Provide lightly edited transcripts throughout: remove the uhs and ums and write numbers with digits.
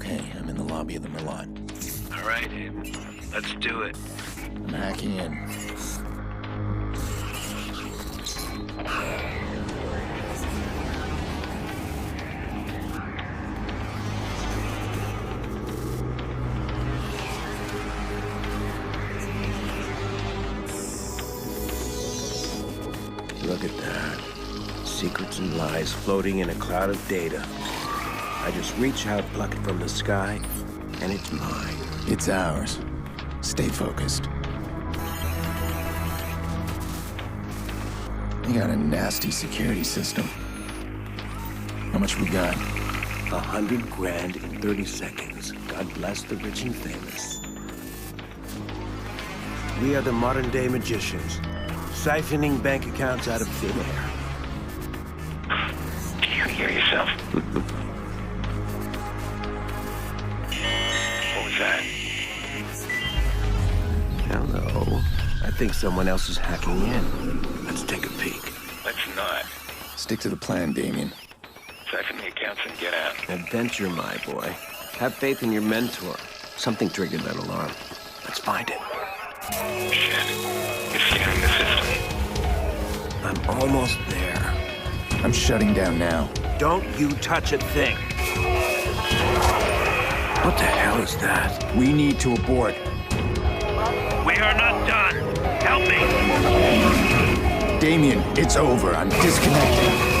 Okay, I'm in the lobby of the Merlot. All right, let's do it. I'm hacking in. Look at that. Secrets and lies floating in a cloud of data. I just reach out, pluck it from the sky, and it's mine. It's ours. Stay focused. You got a nasty security system. How much we got? 100 grand in 30 seconds. God bless the rich and famous. We are the modern-day magicians, siphoning bank accounts out of thin air. Do you hear yourself? What was that? Hello. I think someone else is hacking in. Let's take a peek. Let's not. Stick to the plan, Damien. Siphon the accounts and get out. Adventure, my boy. Have faith in your mentor. Something triggered that alarm. Let's find it. Shit. It's scanning the system. I'm almost there. I'm shutting down now. Don't you touch a thing. What the hell is that? We need to abort. We are not done. Help me. Damien, it's over. I'm disconnecting.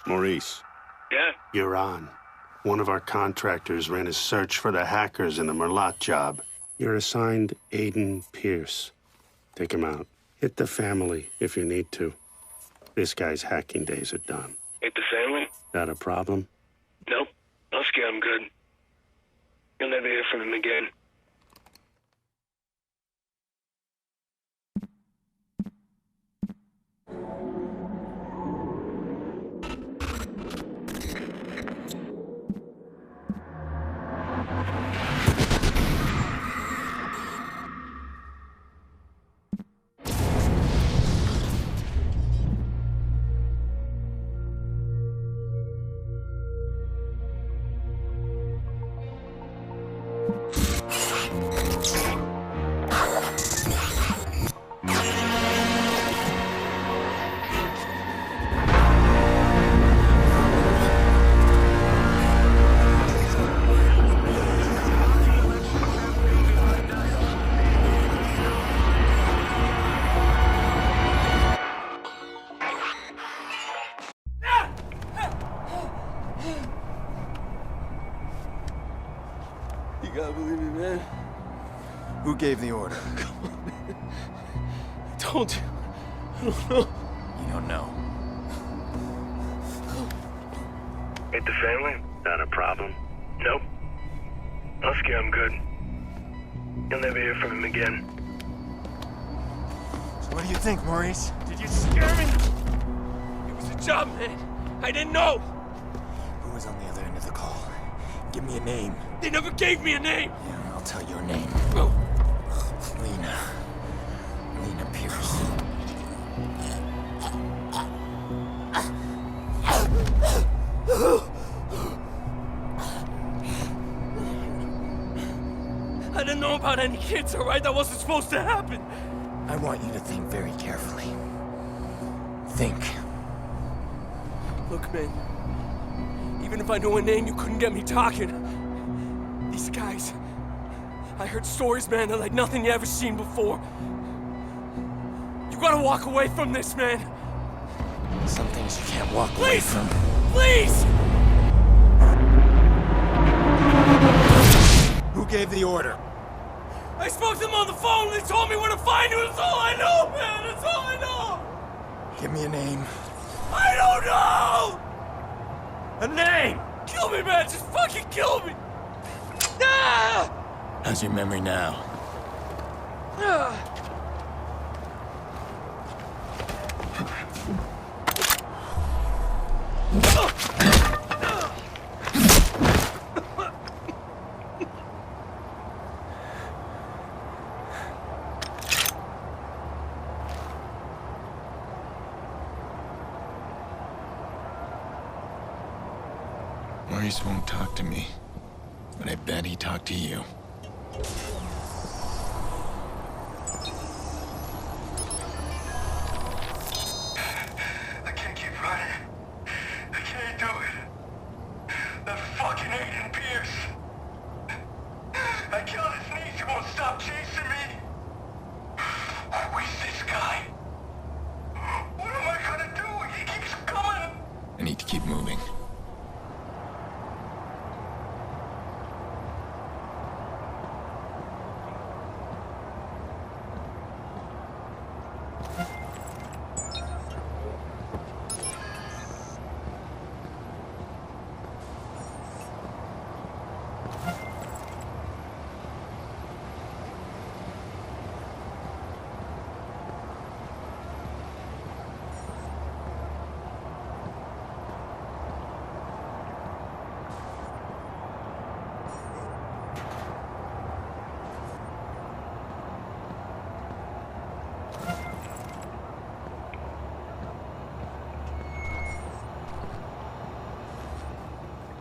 Maurice. Yeah? You're on. One of our contractors ran a search for the hackers in the Merlot job. You're assigned Aiden Pierce. Take him out. Hit the family if you need to. This guy's hacking days are done. Hit the family? Got a problem? Nope. Husky, I'm good. You'll never hear from him again. You gotta believe me, man. Who gave the order? Come on, man. I told you. I don't know. You don't know. Hit the family? Got a problem? Nope. Husky, I'm good. You'll never hear from him again. So what do you think, Maurice? Did you scare me? It was a job, man. I didn't know. Who was on the other end of the call? Give me a name. They never gave me a name. Yeah, I'll tell your name. Oh. Lena Pierce. I didn't know about any kids, all right? That wasn't supposed to happen. I want you to think very carefully. Think. Look, man. Even if I knew a name, you couldn't get me talking. These guys... I heard stories, man, that like nothing you ever seen before. You gotta walk away from this, man. Some things you can't walk away from. Please! Who gave the order? I spoke to them on the phone. They told me where to find you. That's all I know, man. That's all I know. Give me a name. I don't know! A name! Kill me, man. Just fucking kill me. Ah! How's your memory now? Ah! Maurice won't talk to me, but I bet he talked to you. I can't keep running. I can't do it. That fucking Aiden Pierce. I killed his niece. He won't stop chasing me. Who is this guy? What am I gonna do? He keeps coming. I need to keep moving.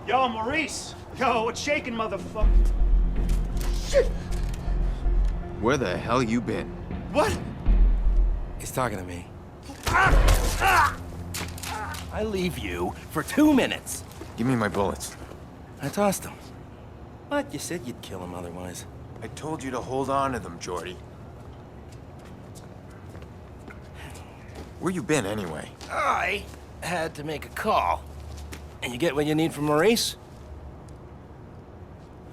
Yo, Maurice! Yo, what's shaking, motherfucker? Shit! Where the hell you been? What? He's talking to me. I leave you for 2 minutes. Give me my bullets. I tossed him. What? You said you'd kill him otherwise. I told you to hold on to them, Jordy. Where you been, anyway? I had to make a call. And you get what you need from Maurice?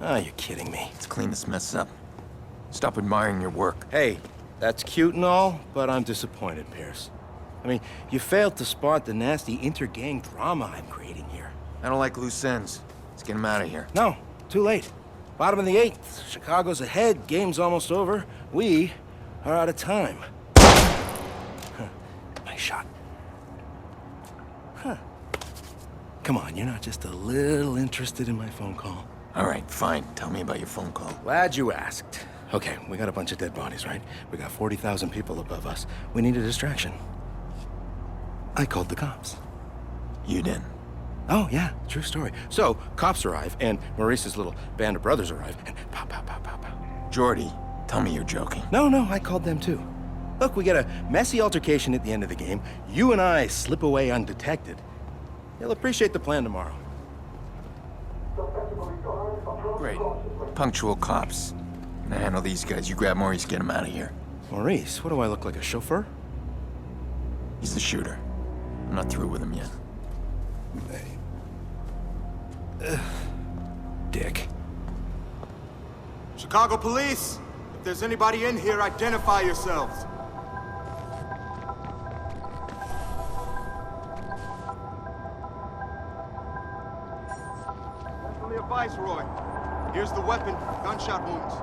Oh, you're kidding me. Let's clean this mess up. Stop admiring your work. Hey, that's cute and all, but I'm disappointed, Pierce. I mean, you failed to spot the nasty inter-gang drama I'm creating here. I don't like loose ends. Let's get him out of here. No, too late. Bottom of the 8th. Chicago's ahead. Game's almost over. We are out of time. Nice shot. Huh. Come on, you're not just a little interested in my phone call. All right, fine. Tell me about your phone call. Glad you asked. Okay, we got a bunch of dead bodies, right? We got 40,000 people above us. We need a distraction. I called the cops. You did. Oh, yeah, true story. So, cops arrive, and Maurice's little band of brothers arrive, and pow, pow, pow, pow, pow. Jordy, tell me you're joking. No, I called them too. Look, we get a messy altercation at the end of the game. You and I slip away undetected. You'll appreciate the plan tomorrow. Great. Punctual cops. Now handle these guys. You grab Maurice, get him out of here. Maurice, what do I look like, a chauffeur? He's the shooter. I'm not through with him yet. Dick. Chicago police! If there's anybody in here, identify yourselves. Viceroy. Here's the weapon. Gunshot wounds.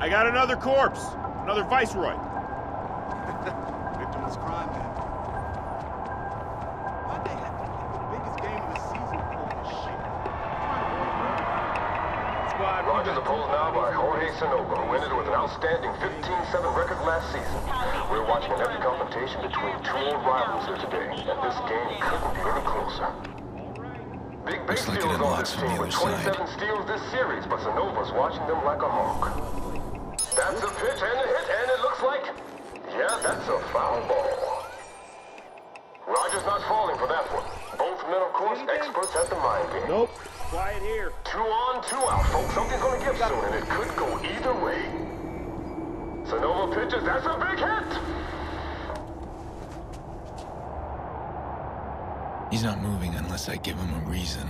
I got another corpse. Another Viceroy. Victimless crime, man. Why'd they have to pick the biggest game of the season for this shit? Roger the polls now by Jorge Sanova, who ended with an outstanding 15-7 record last season. We're watching an epic confrontation between two old rivals here today, and this game couldn't be any closer. Big Looks like it steals on unlocks this from team the with other 27 side. steals this series, but Sanova's watching them like a hawk. That's a pitch and a hit, and it looks like... Yeah, that's a foul ball. Roger's not falling for that one. Both men, of course, experts at the mind game. Nope. Quiet here. 2 on, 2 out, folks. Something's gonna give soon, and it could go either way. Sanova pitches, that's a big hit! He's not moving unless I give him a reason.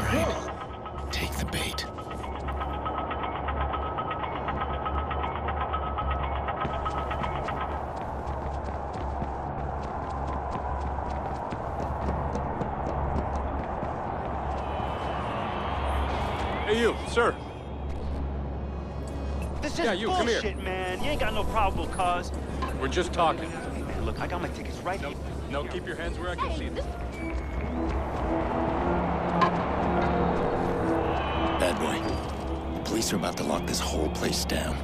All right, take the bait. Hey, you, sir. This is Yeah, you, come here. bullshit, man. You ain't got no probable cause. We're just talking. Hey, man, look, I got my tickets right here. No, keep your hands where I can see them. Bad boy. The police are about to lock this whole place down.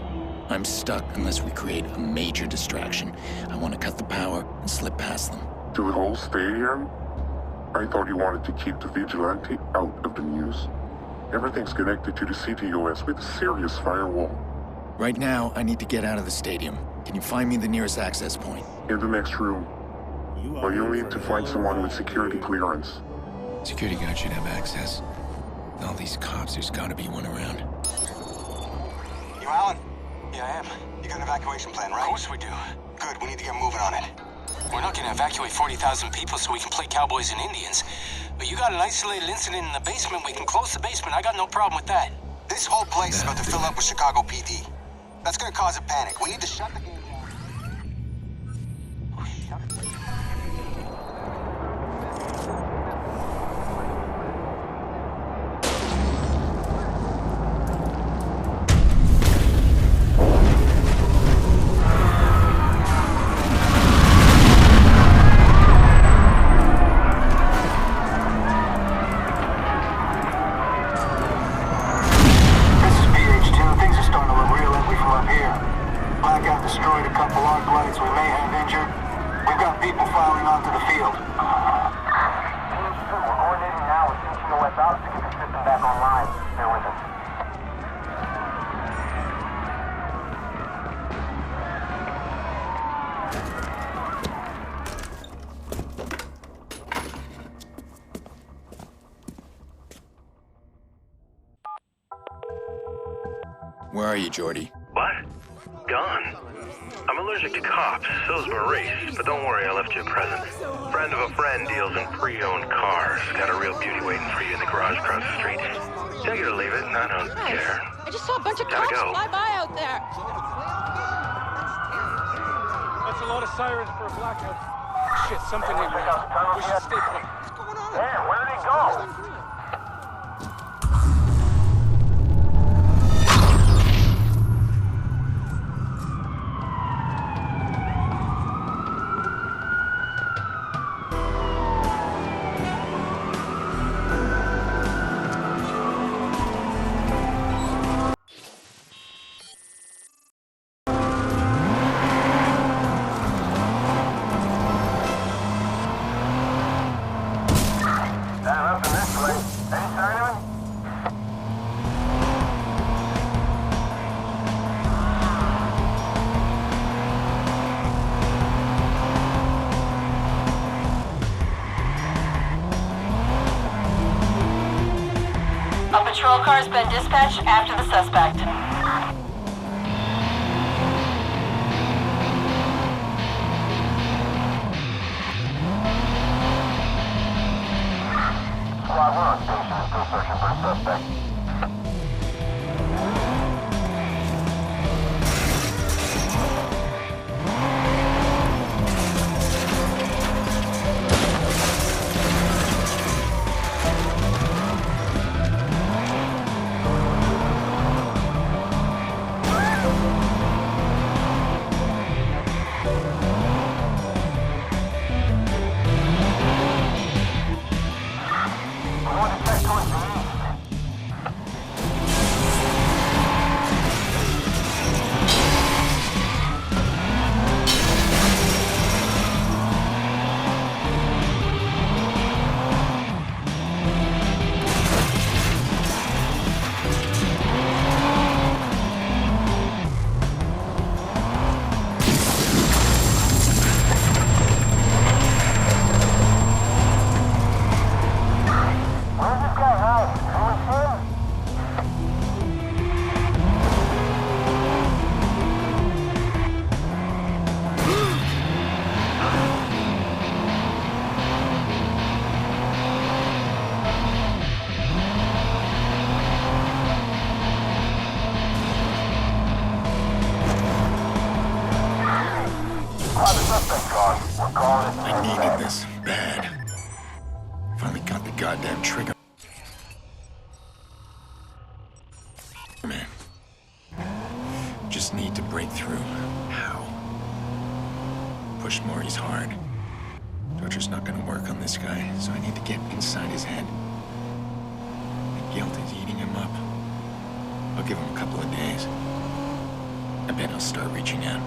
I'm stuck unless we create a major distraction. I want to cut the power and slip past them. To the whole stadium? I thought you wanted to keep the vigilante out of the news. Everything's connected to the CTOS with a serious firewall. Right now, I need to get out of the stadium. Can you find me the nearest access point? In the next room. But you'll need to find someone with security clearance. Security guard should have access. All these cops, there's gotta be one around. You Alan? Yeah, I am. You got an evacuation plan, right? Of course we do. Good, we need to get moving on it. We're not gonna evacuate 40,000 people so we can play cowboys and Indians. But you got an isolated incident in the basement, we can close the basement. I got no problem with that. This whole place is about to fill up with Chicago PD. That's gonna cause a panic. We need to shut the game down. Oh, shut it. Where are you, Jordy? What? Gone. I'm allergic to cops, so's Maurice, but don't worry, I left you a present. Friend of a friend deals in pre-owned cars. Got a real beauty waiting for you in the garage across the street. Take it or leave it, I don't care. I just saw a bunch of Gotta cops go. fly by out there. That's a lot of sirens for a blackout. Shit, something ain't right. We should stay put. What's going on? Yeah, where did he go? Nothing this way. Any sign of him? A patrol car's been dispatched after the suspect. Squad, we're on station. Still searching for a suspect. We're going to check towards the east. Where's this guy hiding? Anyone see him? The suspect gone. We're calling it. I needed this bad. Finally got the goddamn trigger. break through. How? Push Maury's hard. Torture's not gonna work on this guy, so I need to get inside his head. The guilt is eating him up. I'll give him a couple of days. I bet he'll start reaching out.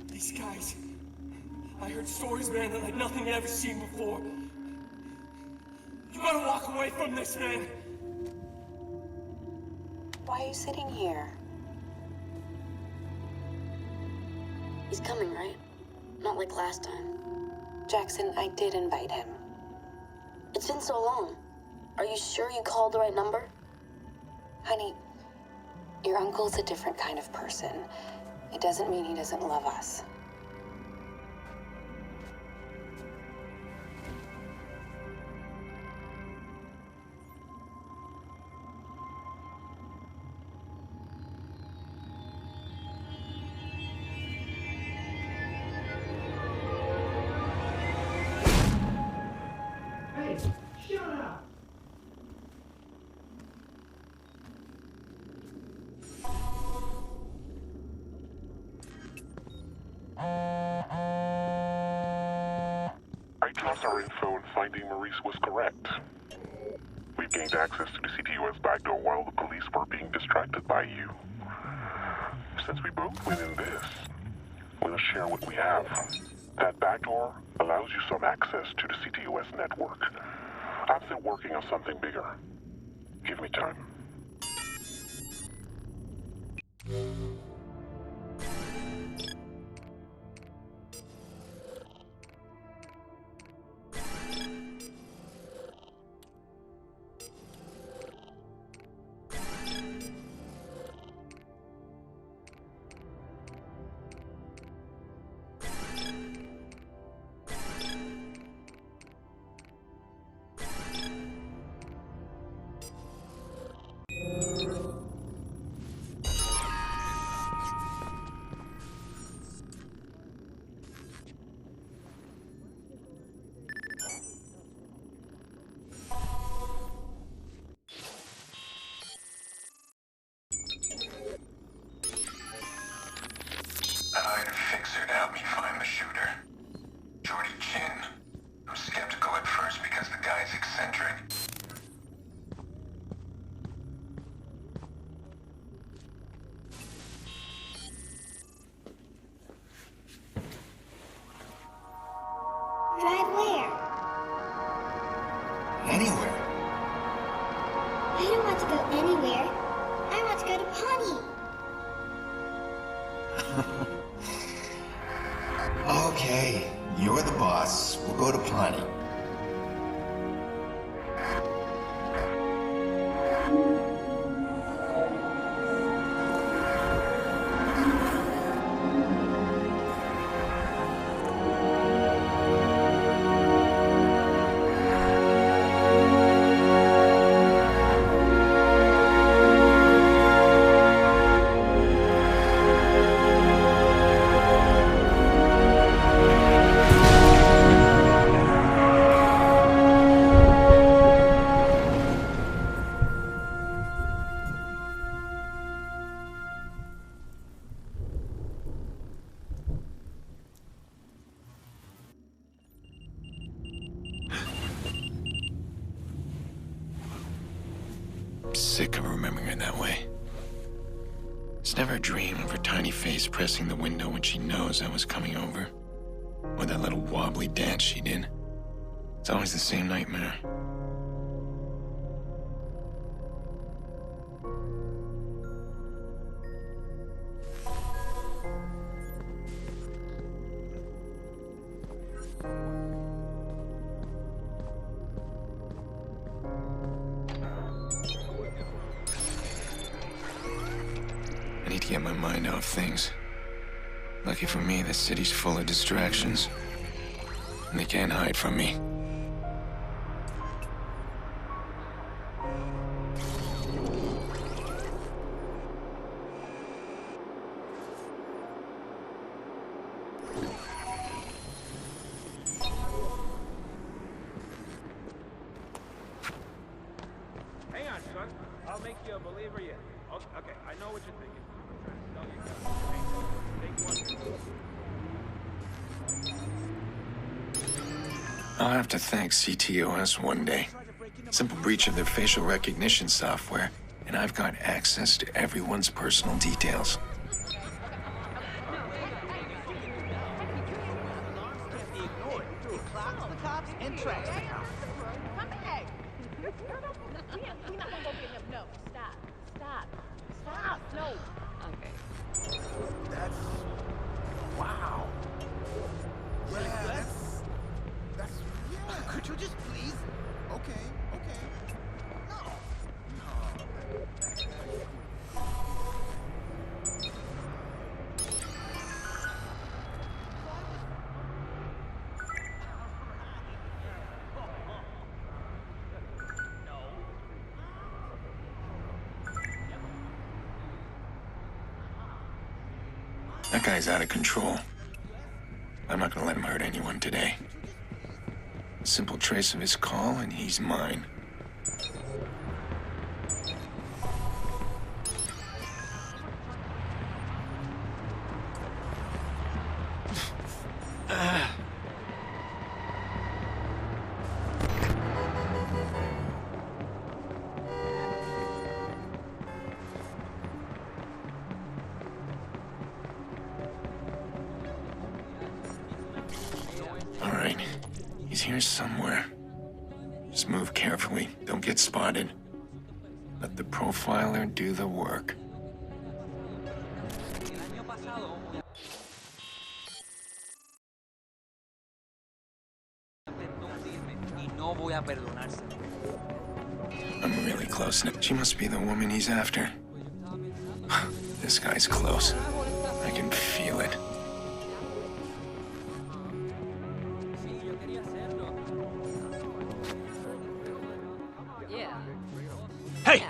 These guys, I heard stories, man, that like nothing I've ever seen before. You gotta walk away from this, man. Why are you sitting here? He's coming, right? Not like last time. Jackson, I did invite him. It's been so long. Are you sure you called the right number? Honey, your uncle's a different kind of person. It doesn't mean he doesn't love us. Hey, shut up! I trust our info in finding Maurice was correct. We've gained access to the CTOS backdoor while the police were being distracted by you. Since we both win in this, we'll share what we have. That backdoor allows you some access to the CTOS network. I'm still working on something bigger. Give me time. I'd fixer to help me find the shooter. Jordy Chin. I was skeptical at first because the guy's eccentric. Drive where? Anywhere. I don't want to go anywhere. I want to go to Pawnee. Okay, you're the boss. We'll go to Pawnee. sick of remembering her that way. It's never a dream of her tiny face pressing the window when she knows I was coming over. Or that little wobbly dance she did. It's always the same nightmare. I need to get my mind off things. Lucky for me, this city's full of distractions. And they can't hide from me. Hang on, son. I'll make you a believer yet. Okay, I know what you're thinking. I'll have to thank CTOS one day. Simple breach of their facial recognition software, and I've got access to everyone's personal details. Could you just please? Okay. That guy's out of control. I'm not gonna let him hurt anyone today. A simple trace of his call, and he's mine. All right, he's here somewhere. Just move carefully, don't get spotted. Let the profiler do the work. I'm really close now. She must be the woman he's after. This guy's close. I can feel it. Hey!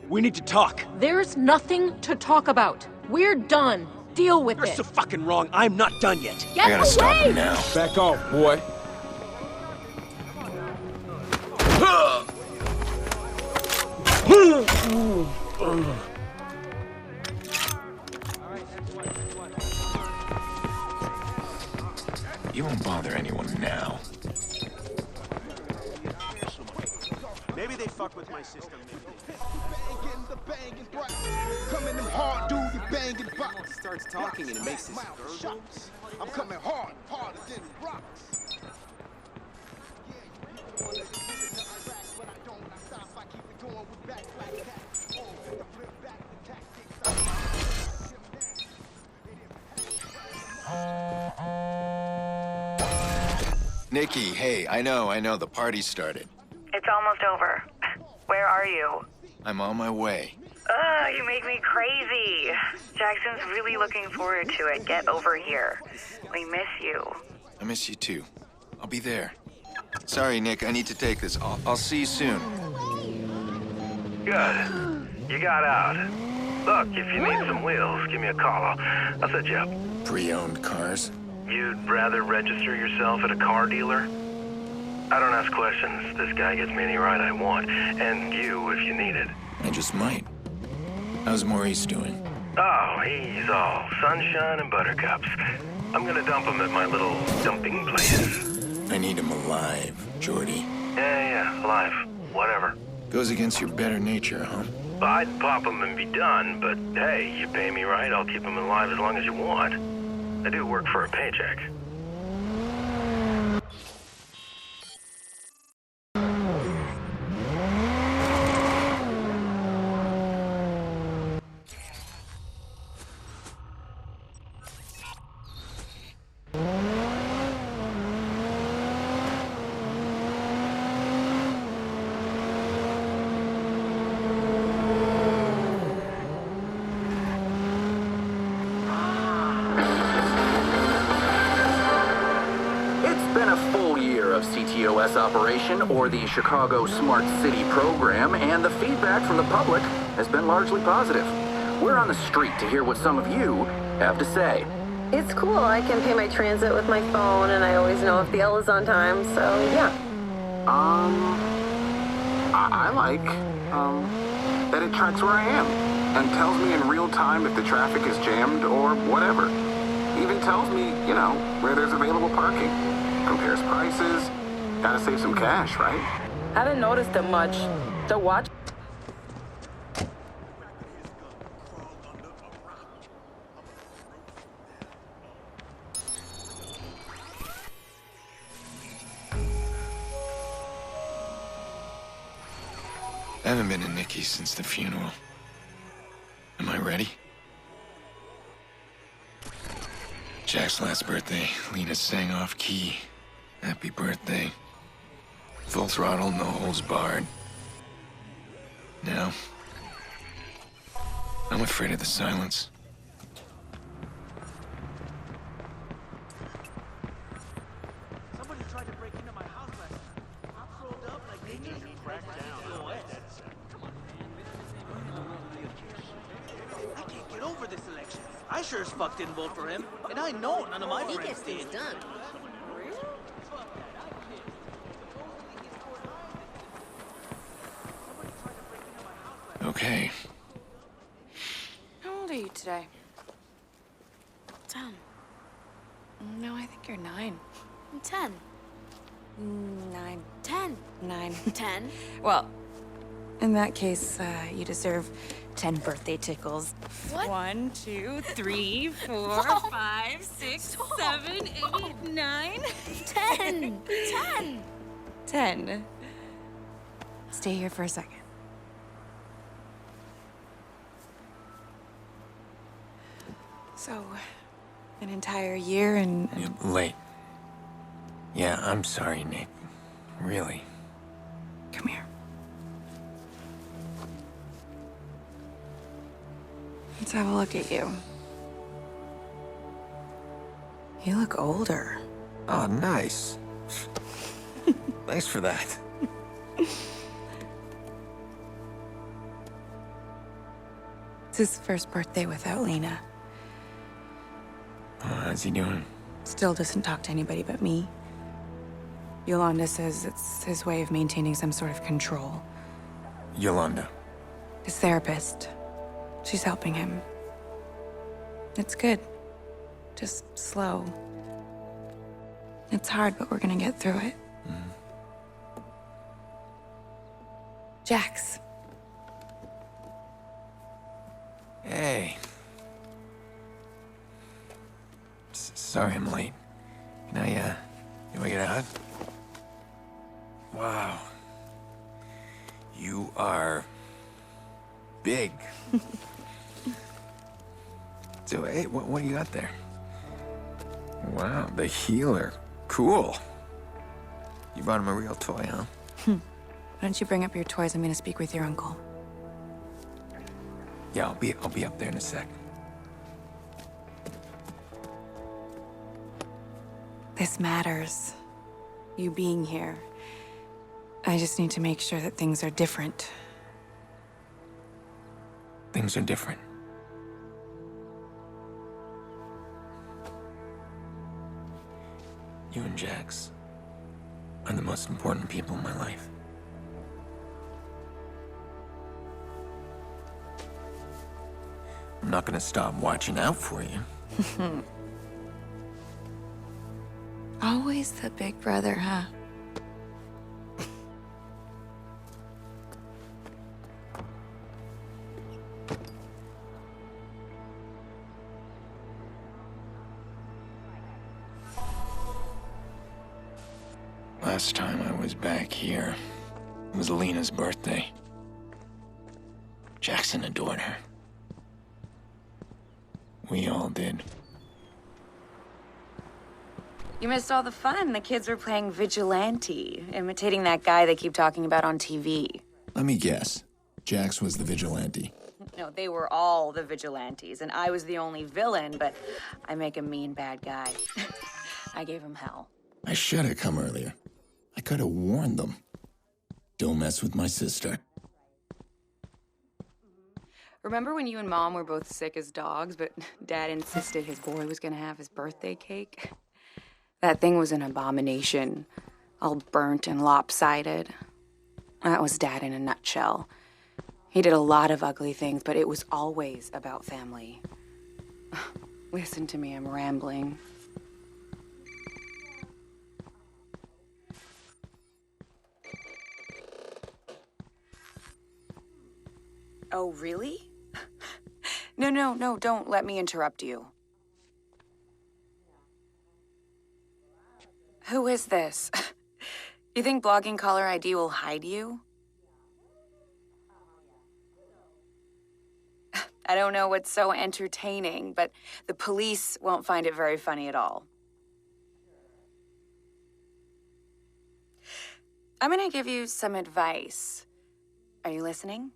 We need to talk. There's nothing to talk about. We're done. Deal with You're it. so fucking wrong. I'm not done yet. Get I gotta away! stop him now. Back off, boy. You won't bother anyone now. Maybe they fuck with my system. Coming in hard, dude, you banging box. Starts talking and it makes his gurgles. I'm coming hard, harder than rocks. Nikki, hey, I know, the party started. It's almost over. Where are you? I'm on my way. Ugh, you make me crazy. Jackson's really looking forward to it. Get over here. We miss you. I miss you too. I'll be there. Sorry, Nick, I need to take this. I'll see you soon. Good. You got out. Look, if you need some wheels, give me a call. I'll set you up. Pre-owned cars? You'd rather register yourself at a car dealer? I don't ask questions. This guy gets me any ride I want. And you, if you need it. I just might. How's Maurice doing? Oh, he's all sunshine and buttercups. I'm gonna dump him at my little dumping place. I need him alive, Jordy. Yeah, alive. Whatever. Goes against your better nature, huh? I'd pop them and be done, but hey, you pay me right, I'll keep them alive as long as you want. I do work for a paycheck. CTOS operation or the Chicago Smart City program, and the feedback from the public has been largely positive. We're on the street to hear what some of you have to say. It's cool. I can pay my transit with my phone, and I always know if the L is on time, so yeah. I like, that it tracks where I am and tells me in real time if the traffic is jammed or whatever. Even tells me, you know, where there's available parking. Compares prices. Gotta save some cash, right? Haven't noticed it much. The watch. I haven't been to Nikki's since the funeral. Am I ready? Jack's last birthday, Lena sang off key. Happy birthday. Full throttle, no holds barred. Now, I'm afraid of the silence. Somebody tried to break into my house last night. Cops rolled up like they just cracked down. Come on, man. I can't get over this election. I sure as fuck didn't vote for him, and I know none of my friends did. Done. Okay. How old are you today? 10. No, I think you're 9. I'm 10. 9. 10. 9. 10. Well, in that case, you deserve 10 birthday tickles. What? 1, 2, 3, 4, Whoa. 5, 6, Stop. 7, 8, 9. 10. 10. 10. Stay here for a second. So, an entire year and... You're late. Yeah, I'm sorry, Nick. Really. Come here. Let's have a look at you. You look older. Oh, nice. Thanks for that. It's his first birthday without Lena. How's he doing? Still doesn't talk to anybody but me. Yolanda says it's his way of maintaining some sort of control. Yolanda. His therapist. She's helping him. It's good. Just slow. It's hard, but we're gonna get through it. Jax. Hey. Sorry I'm late. Can I get a hug? Wow. You are big. So, hey, what do you got there? Wow, the healer. Cool. You brought him a real toy, huh? Why don't you bring up your toys? I'm gonna speak with your uncle. Yeah, I'll be up there in a sec. This matters. You being here. I just need to make sure that things are different. Things are different. You and Jax are the most important people in my life. I'm not gonna stop watching out for you. Always the big brother, huh? last time I was back here, it was Lena's birthday. Jackson adored her. We all did. You missed all the fun. The kids were playing vigilante, imitating that guy they keep talking about on TV. Let me guess. Jax was the vigilante. No, they were all the vigilantes, and I was the only villain, but I make a mean bad guy. I gave him hell. I should have come earlier. I could have warned them. Don't mess with my sister. Remember when you and Mom were both sick as dogs, but Dad insisted his boy was gonna have his birthday cake? That thing was an abomination, all burnt and lopsided. That was Dad in a nutshell. He did a lot of ugly things, but it was always about family. Listen to me, I'm rambling. Oh, really? No, don't let me interrupt you. Who is this? You think blogging caller ID will hide you? I don't know what's so entertaining, but the police won't find it very funny at all. I'm gonna give you some advice. Are you listening?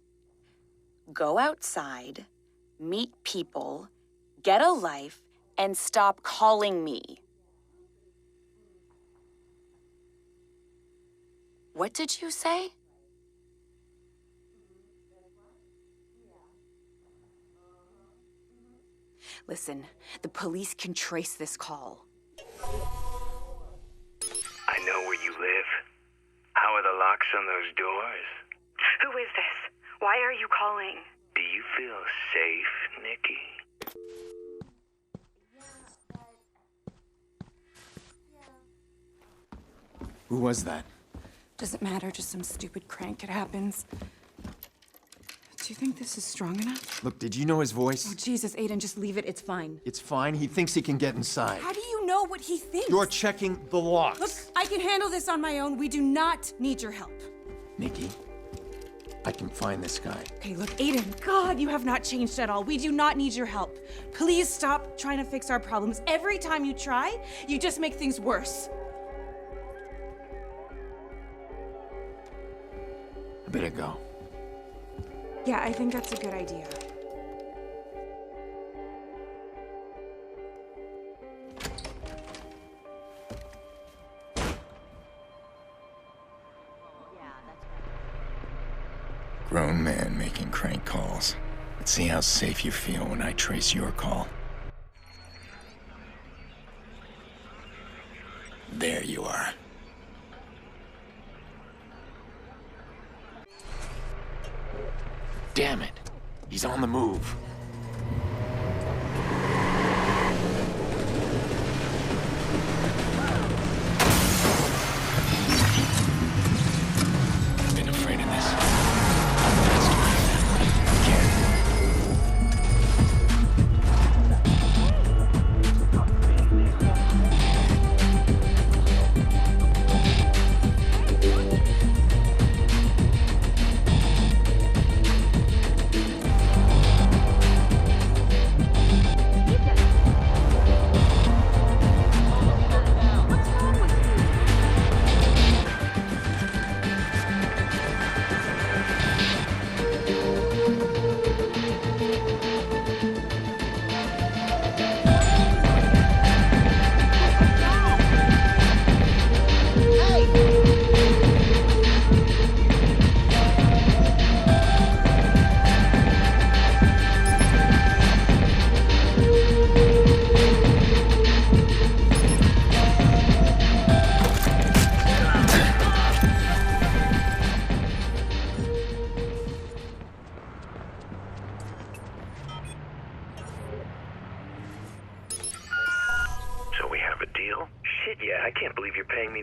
Go outside, meet people, get a life, and stop calling me. What did you say? Listen, the police can trace this call. I know where you live. How are the locks on those doors? Who is this? Why are you calling? Do you feel safe, Nikki? Who was that? Doesn't matter, just some stupid crank. It happens. Do you think this is strong enough? Look, did you know his voice? Oh, Jesus, Aiden, just leave it. It's fine. It's fine. He thinks he can get inside. How do you know what he thinks? You're checking the locks. Look, I can handle this on my own. We do not need your help. Nikki, I can find this guy. Okay, look, Aiden, God, you have not changed at all. We do not need your help. Please stop trying to fix our problems. Every time you try, you just make things worse. I better go. Yeah, I think that's a good idea. Grown man making crank calls. Let's see how safe you feel when I trace your call. There you are. Damn it. He's on the move. I've been afraid of this.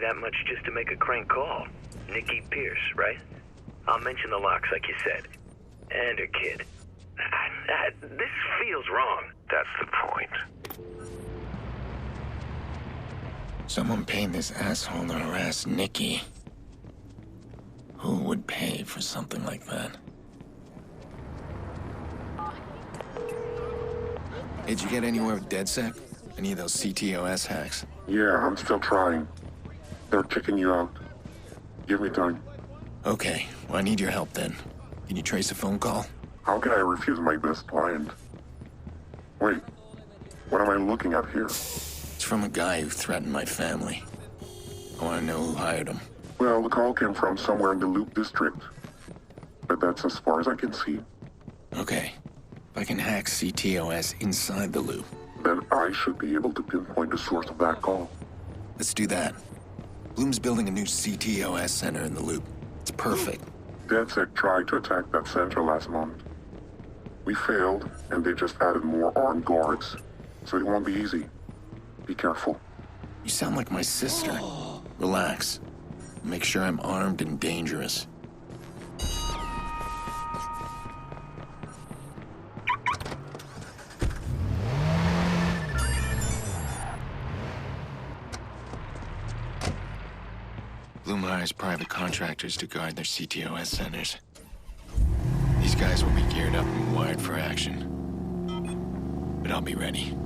That much just to make a crank call. Nikki Pierce, right? I'll mention the locks like you said. And her kid. This feels wrong. That's the point. Someone paid this asshole to harass Nikki. Who would pay for something like that? Hey, did you get anywhere with DedSec? Any of those CTOS hacks? Yeah, I'm still trying. They're checking you out. Give me time. Okay, well, I need your help then. Can you trace a phone call? How can I refuse my best client? Wait, what am I looking at here? It's from a guy who threatened my family. I want to know who hired him. Well, the call came from somewhere in the Loop District. But that's as far as I can see. Okay. If I can hack CTOS inside the Loop, then I should be able to pinpoint the source of that call. Let's do that. Bloom's building a new CTOS center in the Loop. It's perfect. DedSec tried to attack that center last month. We failed, and they just added more armed guards. So it won't be easy. Be careful. You sound like my sister. Relax. Make sure I'm armed and dangerous. Bloom hires private contractors to guard their CTOS centers. These guys will be geared up and wired for action. But I'll be ready.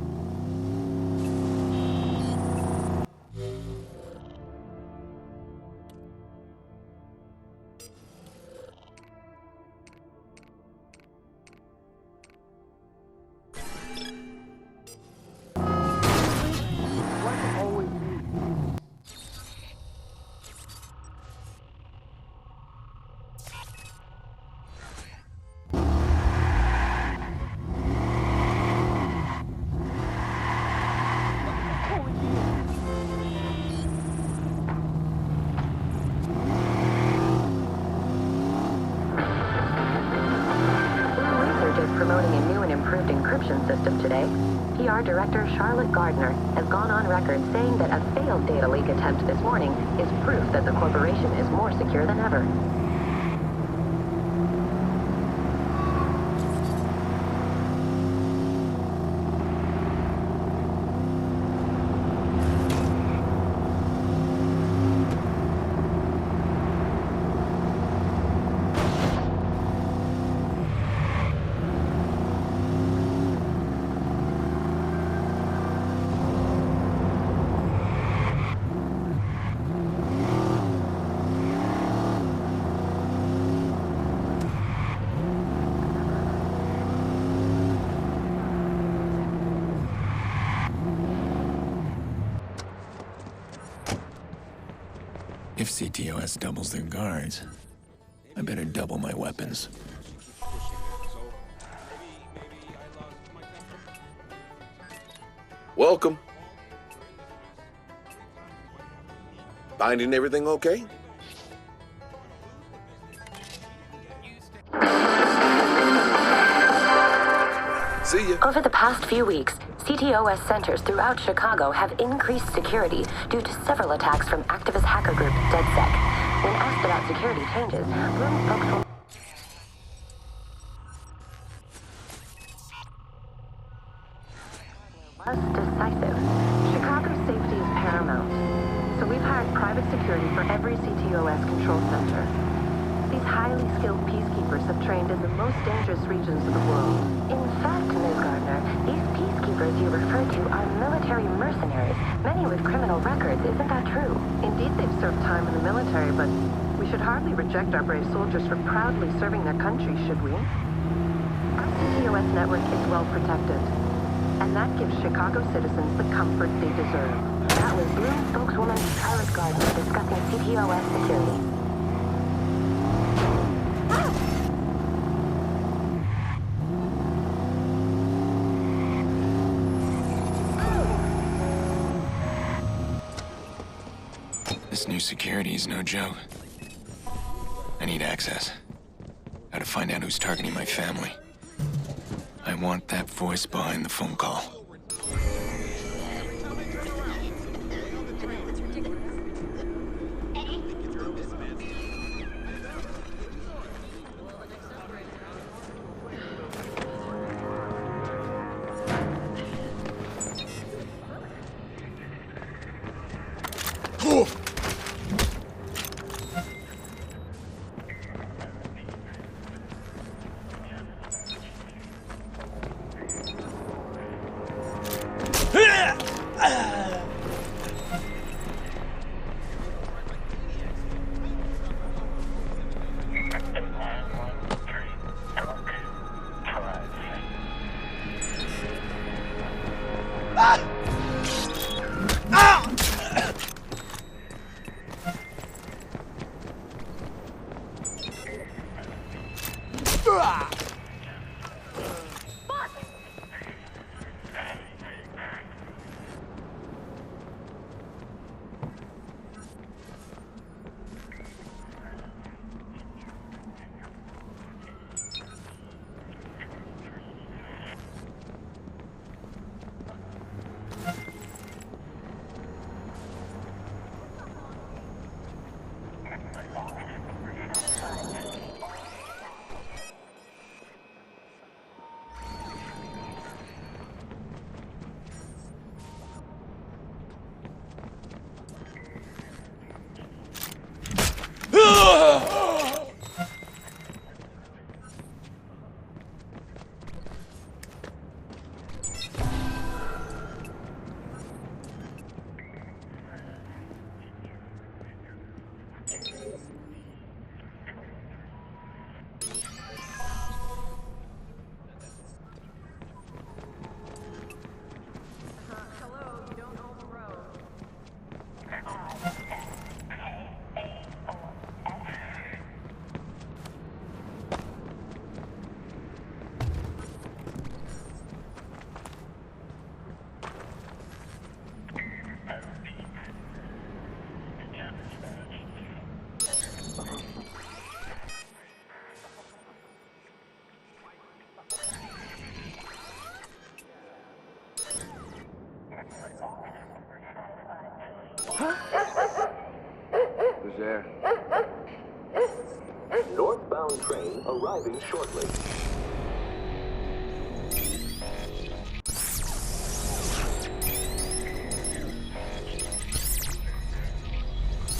Promoting a new and improved encryption system today. PR Director Charlotte Gardner has gone on record saying that a failed data leak attempt this morning is proof that the corporation is more secure than ever. If CTOS doubles their guards, I better double my weapons. Welcome. Finding everything okay? See ya. Over the past few weeks, CTOS centers throughout Chicago have increased security due to several attacks from activist hacker group DedSec. When asked about security changes, Bloom spokeswoman was decisive. Chicago's safety is paramount, so we've hired private security for every CTOS control center. These highly skilled peacekeepers have trained in the most dangerous regions of the world. In fact, Ms. Gardner, these peacekeepers you refer to are military mercenaries, many with criminal records. Isn't that true? Indeed, they've served time in the military, but we should hardly reject our brave soldiers for proudly serving their country, should we? Our CTOS network is well protected, and that gives Chicago citizens the comfort they deserve. That was Bloom spokeswoman Charlotte Gardner discussing CTOS security. This new security is no joke. I need access. Gotta find out who's targeting my family. I want that voice behind the phone call. Who's there? Northbound train arriving shortly.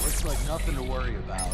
Looks like nothing to worry about.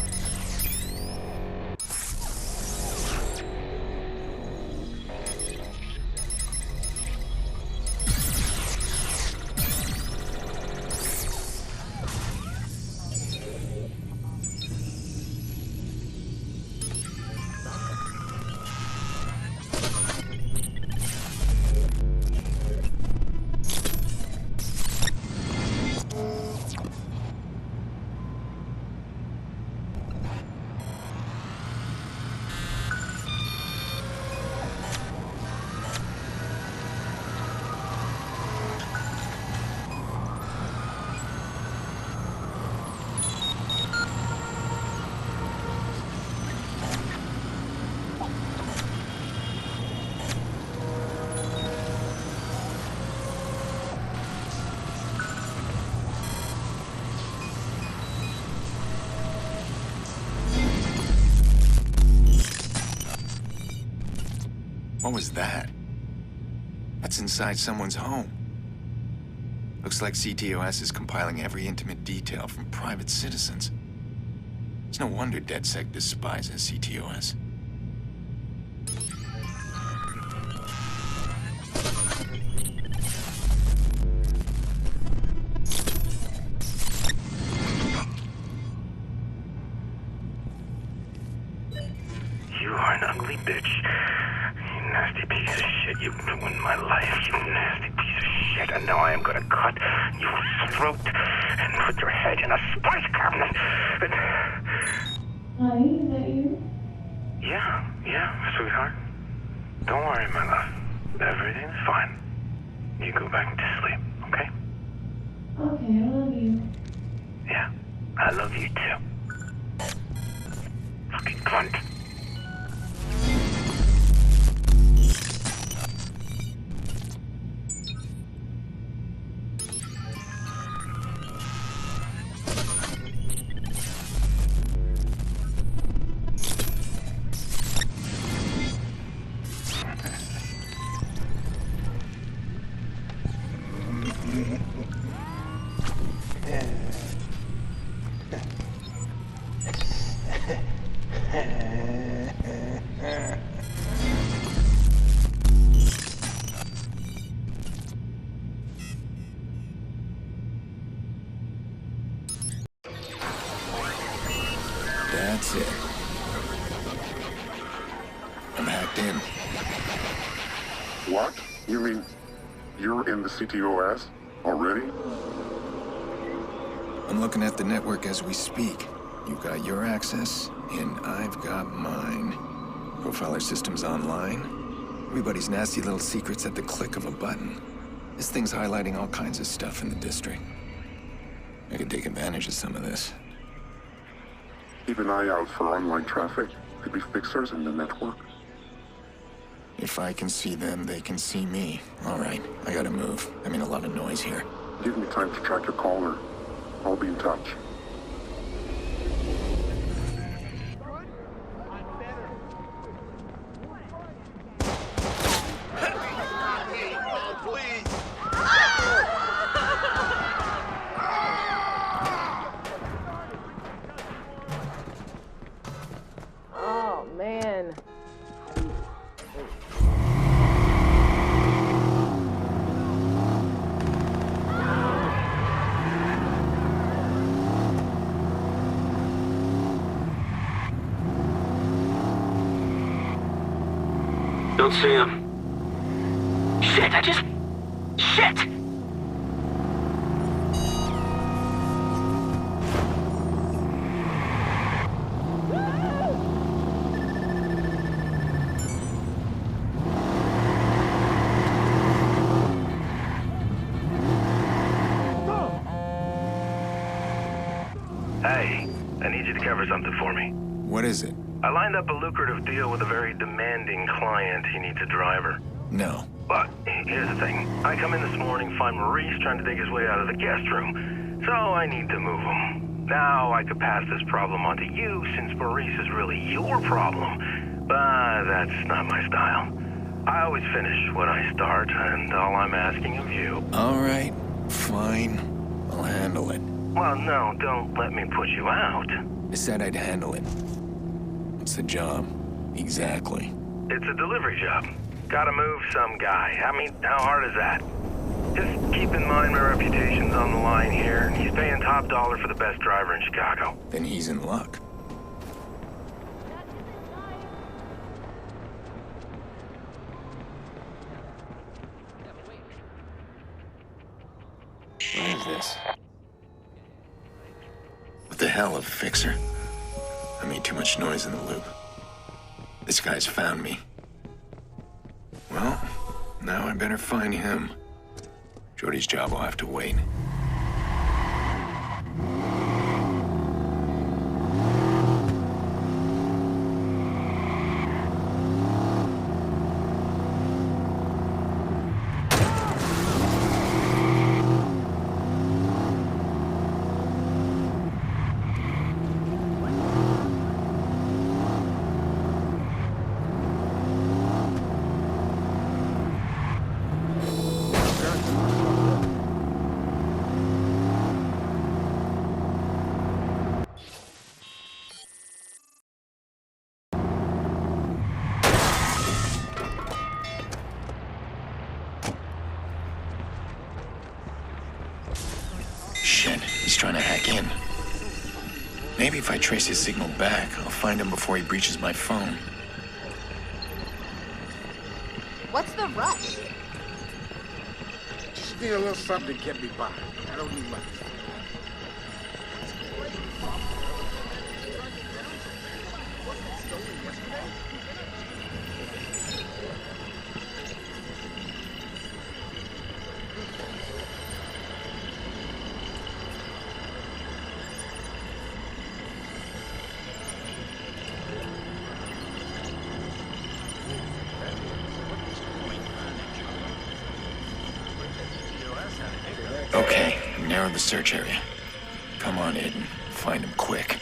What was that? That's inside someone's home. Looks like CTOS is compiling every intimate detail from private citizens. It's no wonder DedSec despises CTOS. You are an ugly bitch. You nasty piece of shit. You've ruined my life, you nasty piece of shit. And now I am gonna cut your throat and put your head in a spice cabinet. And... Honey, is that you? Yeah, sweetheart. Don't worry, my love. Everything's fine. You go back to sleep, okay? Okay, I love you. Yeah, I love you too. Fucking cunt. That's it. I'm hacked in. What? You mean you're in the CTOS already? I'm looking at the network as we speak. You got your access, and I've got mine. Profiler system's online. Everybody's nasty little secrets at the click of a button. This thing's highlighting all kinds of stuff in the district. I could take advantage of some of this. Keep an eye out for online traffic. Could be fixers in the network. If I can see them, they can see me. All right, I gotta move. I mean, a lot of noise here. Give me time to track your caller. I'll be in touch. Oh, man. Don't see him. Shit, Shit! Hey, I need you to cover something for me. What is it? I lined up a lucrative deal with a very demanding client. He needs a driver. No. But here's the thing. I come in this morning, find Maurice trying to dig his way out of the guest room. So I need to move him. Now I could pass this problem on to you since Maurice is really your problem. But that's not my style. I always finish what I start, and all I'm asking of you... All right, fine. I'll handle it. Well, no, don't let me put you out. I said I'd handle it. What's the job? Exactly. It's a delivery job. Gotta move some guy. I mean, how hard is that? Just keep in mind my reputation's on the line here. He's paying top dollar for the best driver in Chicago. Then he's in luck. What is this? What the hell, a fixer? I made too much noise in the loop. This guy's found me. Well, now I better find him. Jody's job will have to wait. Shit, he's trying to hack in. Maybe if I trace his signal back, I'll find him before he breaches my phone. What's the rush? Just need a little something to get me by. I don't need much. Okay, narrow the search area. Come on, Aiden. Find him quick.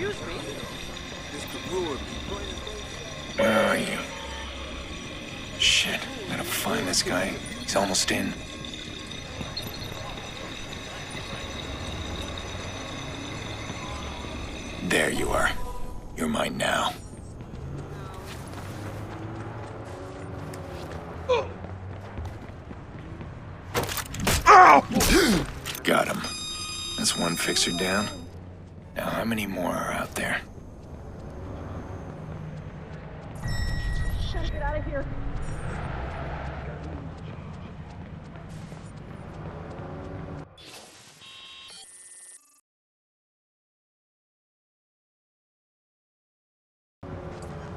Excuse me? Mr. Brewer. Where are you? Shit, gotta find this guy. He's almost in. There you are. You're mine now. Got him. That's one fixer down. Now, how many more are out there? Shut get out of here.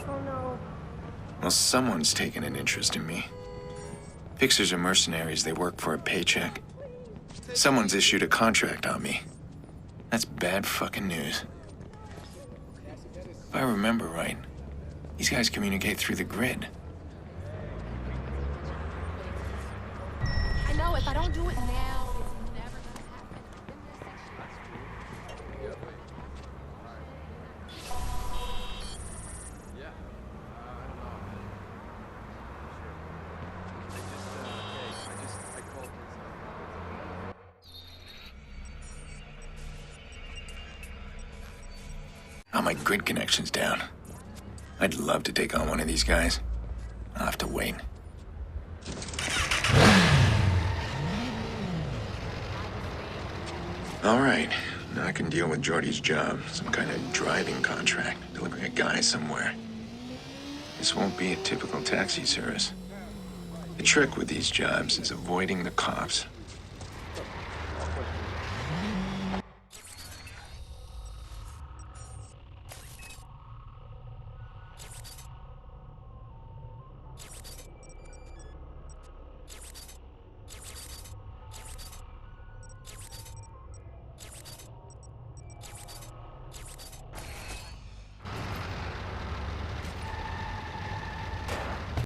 Oh no. Well, someone's taken an interest in me. Fixers are mercenaries. They work for a paycheck. Someone's issued a contract on me. That's bad fucking news. If I remember right, these guys communicate through the grid. I know if I don't do it now, it's never gonna happen. Oh, my grid connection's down. I'd love to take on one of these guys. I'll have to wait. All right, now I can deal with Jordy's job. Some kind of driving contract, delivering a guy somewhere. This won't be a typical taxi service. The trick with these jobs is avoiding the cops.